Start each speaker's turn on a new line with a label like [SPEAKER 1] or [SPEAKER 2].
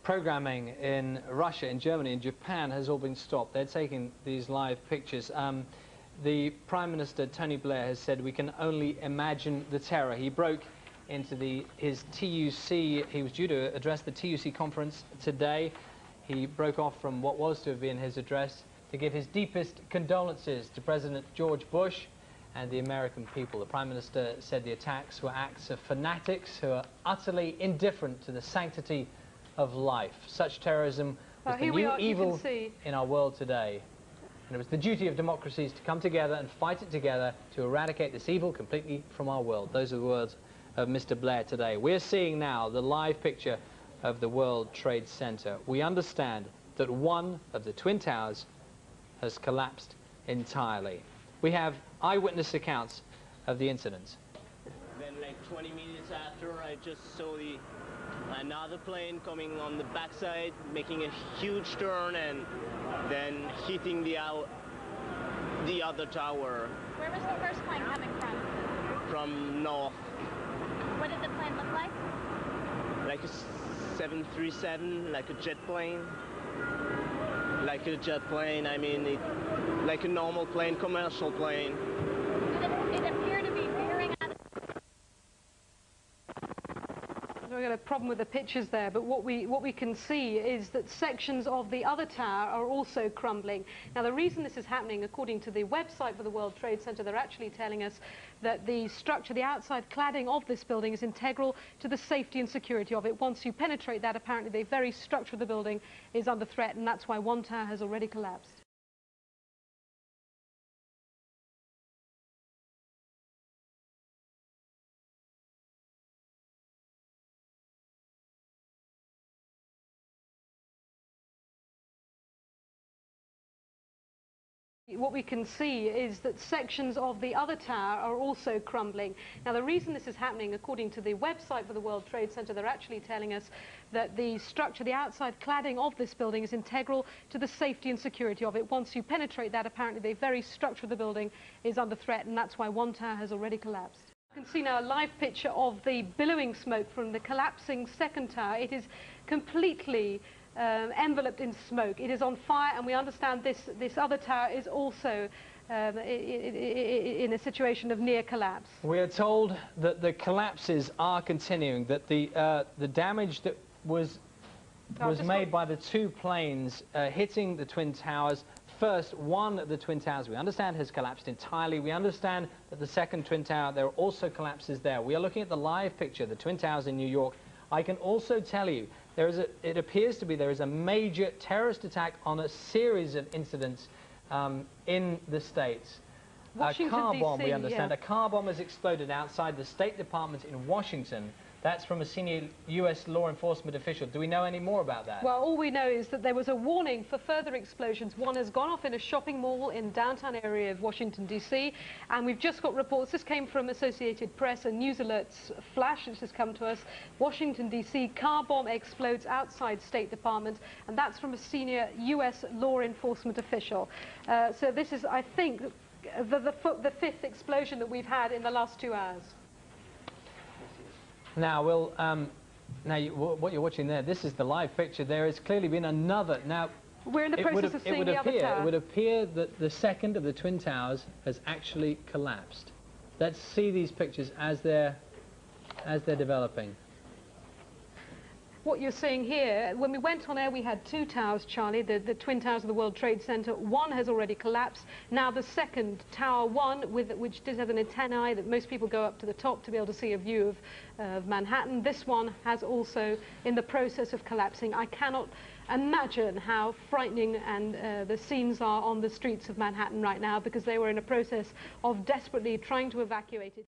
[SPEAKER 1] programming in Russia, in Germany, in Japan has all been stopped. They're taking these live pictures. The Prime Minister, Tony Blair, has said we can only imagine the terror. He broke into his TUC. He was due to address the TUC conference today. He broke off from what was to have been his address to give his deepest condolences to President George Bush and the American people. The Prime Minister said the attacks were acts of fanatics who are utterly indifferent to the sanctity of life. Such terrorism is the new evil in our world today. And it was the duty of democracies to come together and fight it together to eradicate this evil completely from our world. Those are the words of Mr. Blair today. We're seeing now the live picture of the World Trade Center. We understand that one of the Twin Towers has collapsed entirely. We have eyewitness accounts of the incident.
[SPEAKER 2] Then like 20 minutes after, I just saw another plane coming on the backside, making a huge turn and then hitting the other tower.
[SPEAKER 3] Where was the first plane coming from?
[SPEAKER 2] From north.
[SPEAKER 3] What did the plane look like?
[SPEAKER 2] Like a 737, like a jet plane. Like a jet plane, I mean, like a normal plane, commercial plane.
[SPEAKER 3] Did it appear to be veering out of...
[SPEAKER 4] We've got a problem with the pictures there, but what we can see is that sections of the other tower are also crumbling. Now, the reason this is happening, according to the website for the World Trade Center, they're actually telling us that the structure, the outside cladding of this building is integral to the safety and security of it. Once you penetrate that, apparently the very structure of the building is under threat, and that's why one tower has already collapsed. What we can see is that sections of the other tower are also crumbling. Now, the reason this is happening, according to the website for the World Trade Center, they're actually telling us that the structure, the outside cladding of this building is integral to the safety and security of it. Once you penetrate that, apparently the very structure of the building is under threat, and that's why one tower has already collapsed. You can see now a live picture of the billowing smoke from the collapsing second tower. It is completely enveloped in smoke. It is on fire, and we understand this other tower is also in a situation of near collapse.
[SPEAKER 1] We are told that the collapses are continuing, that the damage that was made by the two planes hitting the Twin Towers. First, one of the Twin Towers, we understand, has collapsed entirely. We understand that the second Twin Tower, there are also collapses there. We are looking at the live picture, the Twin Towers in New York. I can also tell you it appears to be there is a major terrorist attack on a series of incidents in the States.
[SPEAKER 4] Washington,
[SPEAKER 1] a car bomb,
[SPEAKER 4] DC,
[SPEAKER 1] we understand.
[SPEAKER 4] yeah.
[SPEAKER 1] A car bomb has exploded outside the State Department in Washington. That's from a senior U.S. law enforcement official. Do we know any more about that?
[SPEAKER 4] Well, all we know is that there was a warning for further explosions. One has gone off in a shopping mall in downtown area of Washington, D.C., and we've just got reports. This came from Associated Press, a news alerts flash which has come to us. Washington, D.C., car bomb explodes outside State Department, and that's from a senior U.S. law enforcement official. So this is, I think, the fifth explosion that we've had in the last 2 hours.
[SPEAKER 1] Now, what you're watching there, this is the live picture. There has clearly been another. Now,
[SPEAKER 4] we're in the process of seeing the other tower.
[SPEAKER 1] It would appear that the second of the Twin Towers has actually collapsed. Let's see these pictures as they're developing.
[SPEAKER 4] What you're seeing here, when we went on air, we had two towers, Charlie, the Twin Towers of the World Trade Center. One has already collapsed. Now the second, Tower 1, which does have an antennae that most people go up to the top to be able to see a view of Manhattan. This one has also in the process of collapsing. I cannot imagine how frightening and the scenes are on the streets of Manhattan right now, because they were in a process of desperately trying to evacuate it.